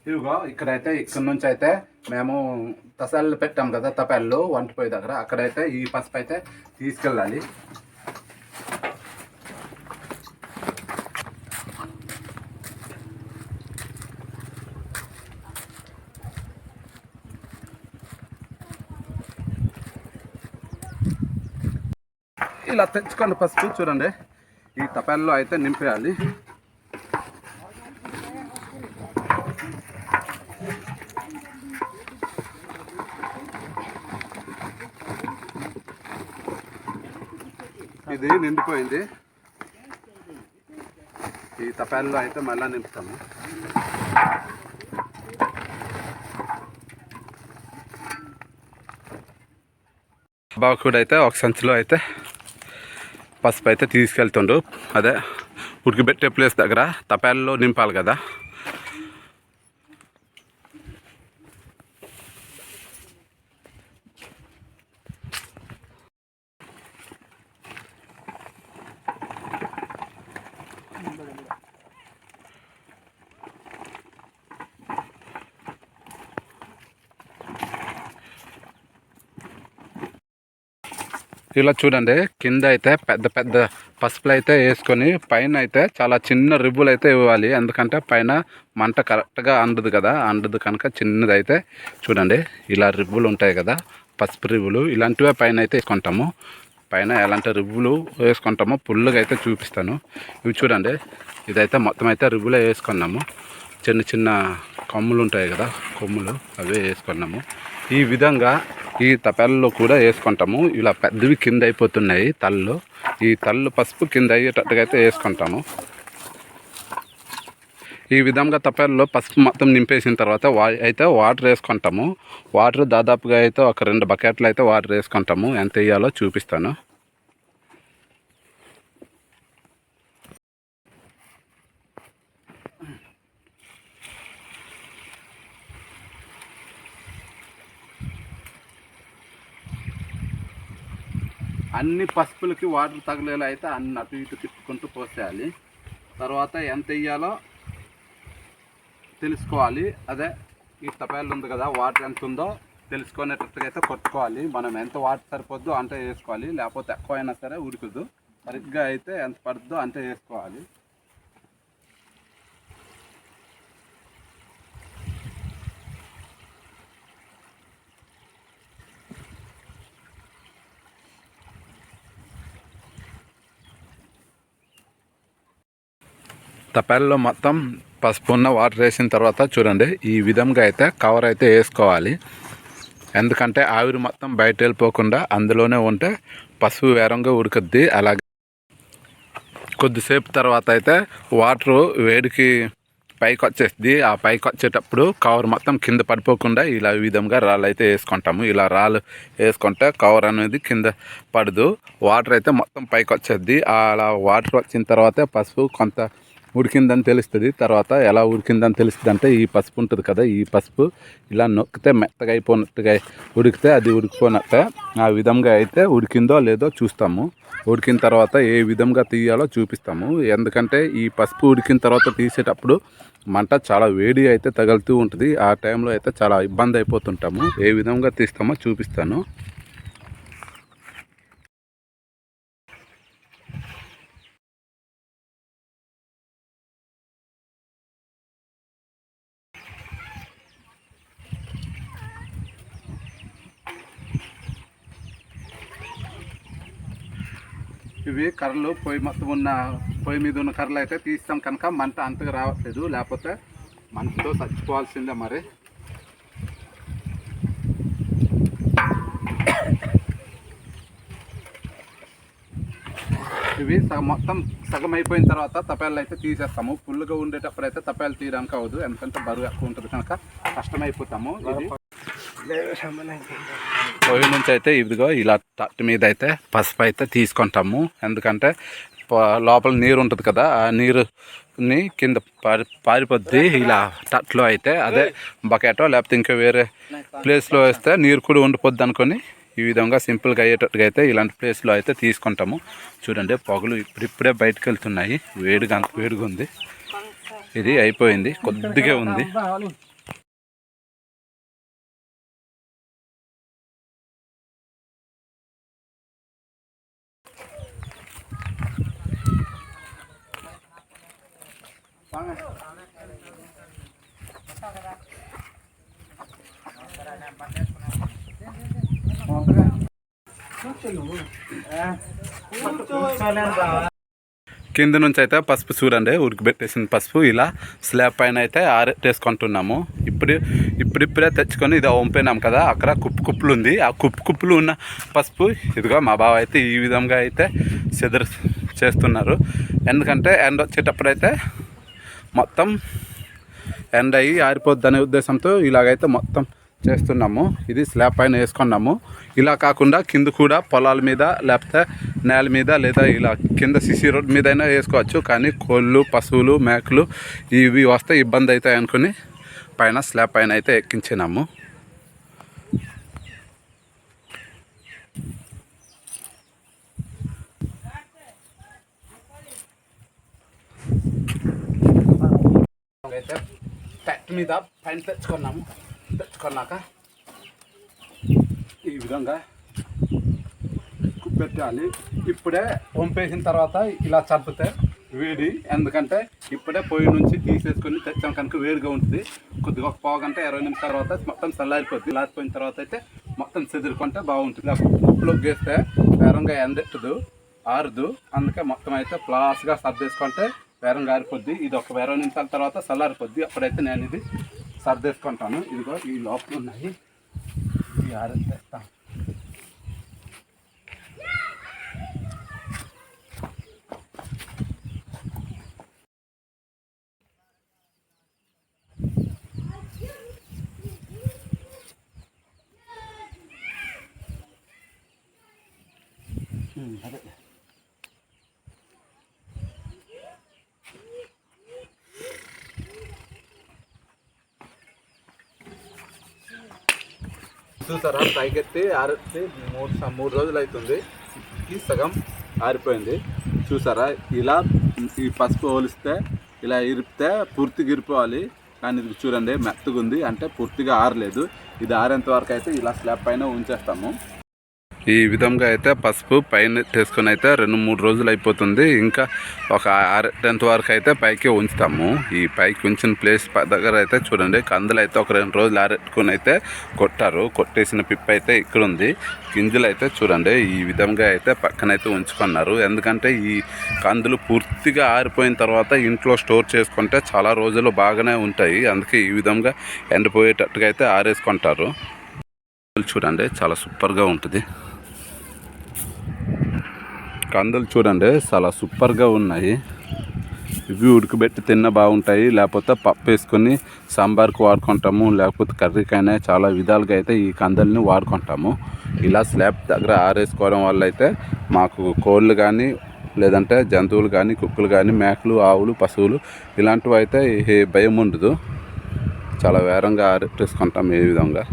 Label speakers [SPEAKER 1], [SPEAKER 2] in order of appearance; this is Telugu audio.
[SPEAKER 1] ఇదిగో ఇక్కడైతే ఇక్కడ నుంచి అయితే మేము తసాలు పెట్టాం కదా తపాళ్ళు వంటిపోయే దగ్గర అక్కడైతే ఈ పసుపు అయితే తీసుకెళ్ళాలి. ఇలా తెచ్చుకోండి పసుపు చూడండి ఈ తపాల్లో అయితే నింపేయాలి. ఇది నిండిపోయింది. ఈ తపాల్లో అయితే మళ్ళీ నింపుతాము. బాకుడు అయితే ఒక సంచిలో అయితే పసుపు అయితే తీసుకెళ్తుండు. అదే ఉడికిపెట్టే ప్లేస్ దగ్గర తపాల్లో నింపాలి కదా. ఇలా చూడండి కింద అయితే పెద్ద పెద్ద పసుపులు అయితే వేసుకొని పైన అయితే చాలా చిన్న రిబ్బులు అయితే ఇవ్వాలి. ఎందుకంటే పైన మంట కరెక్ట్గా అందదు కదా, అందదు కనుక చిన్నది అయితే చూడండి ఇలా రిబ్బులు ఉంటాయి కదా పసుపు రిబ్బులు, ఇలాంటివే పైన అయితే వేసుకుంటాము. పైన ఎలాంటి రిబ్బులు వేసుకుంటామో పుల్లుగా అయితే చూపిస్తాను. ఇవి చూడండి ఇదైతే మొత్తం అయితే రిబ్బులే వేసుకున్నాము. చిన్న చిన్న కొమ్ములు ఉంటాయి కదా కొమ్ములు అవే వేసుకున్నాము. ఈ విధంగా ఈ తపాలలో కూడా వేసుకుంటాము. ఇలా పెద్దవి కింద అయిపోతున్నాయి తల్లు. ఈ తల్లు పసుపు కింద అయ్యేటట్టుగా అయితే వేసుకుంటాము. ఈ విధంగా తపాలలో పసుపు మొత్తం నింపేసిన తర్వాత అయితే వాటర్ వేసుకుంటాము. వాటర్ దాదాపుగా అయితే ఒక 2 బకెట్లు అయితే వాటర్ వేసుకుంటాము. ఎంత వేయాలో చూపిస్తాను. అన్ని పసుపులకి వాటర్ తగిలేలా అయితే అన్ని అటు ఇటు తిప్పుకుంటూ పోసేయాలి. తర్వాత ఎంత వేయాలో తెలుసుకోవాలి. అదే ఈ తపాలు ఉంది కదా వాటర్ ఎంత ఉందో తెలుసుకునేటట్టుగా అయితే కొట్టుకోవాలి. మనం ఎంత వాటర్ సరిపోద్దో అంతే వేసుకోవాలి. లేకపోతే ఎక్కువ అయినా సరే ఉడకదు. సరిగ్గా అయితే ఎంత పడుతుందో అంతే వేసుకోవాలి. తపాల్లో మొత్తం పసుపు ఉన్న వాటర్ వేసిన తర్వాత చూడండి ఈ విధంగా అయితే కవర్ అయితే వేసుకోవాలి. ఎందుకంటే ఆవిరి మొత్తం బయట వెళ్ళిపోకుండా అందులోనే ఉంటే పసుపు వేరంగా ఉడుకుద్ది. అలాగే కొద్దిసేపు తర్వాత అయితే వాటరు వేడికి పైకి వచ్చేస్తుంది. ఆ పైకి వచ్చేటప్పుడు కవర్ మొత్తం కింద పడిపోకుండా ఇలా ఈ విధంగా రాళ్ళు అయితే వేసుకుంటాము. ఇలా రాళ్ళు వేసుకుంటే కవర్ అనేది కింద పడదు. వాటర్ అయితే మొత్తం పైకి వచ్చేది. అలా వాటర్ వచ్చిన తర్వాత పసుపు కొంత ఉడికిందని తెలుస్తుంది. తర్వాత ఎలా ఉడికిందని తెలుస్తుంది అంటే ఈ పసుపు ఉంటుంది కదా, ఈ పసుపు ఇలా నొక్కితే మెత్తగా అయిపోయినట్టుగా ఉడికితే అది ఉడికిపోయినట్టే. ఆ విధంగా అయితే ఉడికిందో లేదో చూస్తాము. ఉడికిన తర్వాత ఏ విధంగా తీయాలో చూపిస్తాము. ఎందుకంటే ఈ పసుపు ఉడికిన తర్వాత తీసేటప్పుడు మంట చాలా వేడి అయితే తగులుతూ ఉంటుంది. ఆ టైంలో అయితే చాలా ఇబ్బంది అయిపోతుంటాము. ఏ విధంగా తీస్తామో చూపిస్తాను. ఇవి కర్రలు పొయ్యి మీద ఉన్న కర్రలు అయితే తీస్తాం కనుక మంట అంతగా రావట్లేదు. లేకపోతే మంటతో చచ్చిపోవాల్సిందే. మరి ఇవి మొత్తం సగం అయిపోయిన తర్వాత తపాలు అయితే తీసేస్తాము. ఫుల్గా ఉండేటప్పుడు అయితే తపాలు తీయడానికి అవ్వదు, ఎందుకంటే బరువు ఎక్కువ ఉంటుంది కనుక కష్టమైపోతాము. పొయ్యి నుంచి అయితే ఇదిగో ఇలా తట్టు మీద అయితే పసుపు అయితే తీసుకుంటాము. ఎందుకంటే లోపల నీరు ఉంటుంది కదా, ఆ నీరుని కింద పారిపోద్ది. ఇలా తట్లో అయితే అదే బకెటో లేకపోతే ఇంకా వేరే ప్లేస్లో వేస్తే నీరు కూడా ఉండిపోద్ది అనుకొని ఈ విధంగా సింపుల్గా అయ్యేటట్టుగా అయితే ఇలాంటి ప్లేస్లో అయితే తీసుకుంటాము. చూడండి పొగలు ఇప్పుడిప్పుడే బయటకు వెళ్తున్నాయి. వేడిగా ఉంది. ఇది అయిపోయింది, కొద్దిగా ఉంది. కింద నుంచి అయితే పసుపు చూడండి, ఉడకబెట్టేసిన పసుపు ఇలా స్లాబ్ పైన అయితే ఆరేసుకుంటున్నాము. ఇప్పుడిప్పుడే తెచ్చుకొని ఇది వంపినాం కదా, అక్కడ కుప్పులు ఉంది. ఆ కుప్పులు ఉన్న పసుపు ఇదిగో మా బావ అయితే ఈ విధంగా అయితే చేస్తున్నారు. ఎందుకంటే ఎండ వచ్చేటప్పుడు అయితే మొత్తం ఎండ అయ్యి ఆరిపోద్ది అనే ఉద్దేశంతో ఇలాగైతే మొత్తం చేస్తున్నాము. ఇది స్లాబ్ పైన వేసుకున్నాము. ఇలా కాకుండా కింద కూడా పొలాల మీద లేకపోతే నేల మీద లేదా ఇలా కింద సిసి రోడ్ మీద అయినా వేసుకోవచ్చు. కానీ కోళ్ళు, పశువులు, మేకలు ఇవి వస్తే ఇబ్బంది అవుతాయి అనుకుని పైన స్లాబ్ పైన అయితే ఎక్కించినాము. అయితే ట్యాక్టర్ మీద పైన తెచ్చుకున్నాక ఈ విధంగా పెట్టాలి. ఇప్పుడే వంపేసిన తర్వాత ఇలా చంపితే వేడి, ఎందుకంటే ఇప్పుడే పొయ్యి నుంచి తీసేసుకొని తెచ్చాం కనుక వేడిగా ఉంటుంది. కొద్దిగా ఒక పావు గంట 20 నిమిషాల తర్వాత మొత్తం చల్లారిపోద్ది. చల్లారిపోయిన తర్వాత అయితే మొత్తం చెదురుకుంటే బాగుంటుంది. ఉప్పులోకి వేస్తే వేరంగా ఎండెట్టదు, ఆరుదు. అందుకే మొత్తం అయితే ప్లాస్గా సర్దేసుకుంటే వేరంగా ఆరిపోద్ది. ఇది ఒక 20 నిమిషాల తర్వాత చల్లారిపోద్ది. అప్పుడైతే నేను ఇది సర్దేసుకుంటాను. ఇదిగో ఈ లోపల ఉన్నాయి, ఇవి ఆరేస్తాను. అదే చూసారా, పైకెత్తి ఆరెత్తి 3 రోజులు అవుతుంది. ఈ సగం ఆరిపోయింది. చూసారా, ఇలా ఈ పసుపు పోలిస్తే ఇలా ఇరిపితే పూర్తిగా ఇరిపోవాలి. కానీ ఇది చూడండి మెత్తగా ఉంది, అంటే పూర్తిగా ఆరలేదు. ఇది ఆరేంత వరకు అయితే ఇలా స్లాబ్ పైన ఉంచేస్తాము. ఈ విధంగా అయితే పసుపు పైన తీసుకొని అయితే 2-3 రోజులు అయిపోతుంది. ఇంకా ఒక 10th వరకు అయితే పైకి ఉంచుతాము. ఈ పైకి ఉంచిన ప్లేస్ దగ్గర అయితే చూడండి, కందులు అయితే ఒక 2 రోజులు ఆరెట్టుకొని అయితే కొట్టారు. కొట్టేసిన పిప్పి అయితే ఇక్కడ ఉంది. గింజలు అయితే చూడండి ఈ విధంగా అయితే పక్కనైతే ఉంచుకున్నారు. ఎందుకంటే ఈ కందులు పూర్తిగా ఆరిపోయిన తర్వాత ఇంట్లో స్టోర్ చేసుకుంటే చాలా రోజులు బాగానే ఉంటాయి. అందుకే ఈ విధంగా ఎండిపోయేటట్టుగా అయితే ఆరేసుకుంటారు. చూడండి చాలా సూపర్గా ఉంటుంది. కందులు చూడండి చాలా సూపర్గా ఉన్నాయి. ఇవి ఉడకబెట్టి తిన్న బాగుంటాయి, లేకపోతే పప్పు వేసుకొని సాంబార్కి వాడుకుంటాము, లేకపోతే కర్రీకైనా చాలా విధాలుగా అయితే ఈ కందుల్ని వాడుకుంటాము. ఇలా స్లాబ్ దగ్గర ఆరేసుకోవడం వల్ల అయితే మాకు కోళ్ళు కానీ లేదంటే జంతువులు కానీ, కుక్కలు కానీ, మేకలు, ఆవులు, పశువులు ఇలాంటివి అయితే భయం ఉండదు. చాలా వేరంగా ఆరేసుకుంటాం ఈ విధంగా.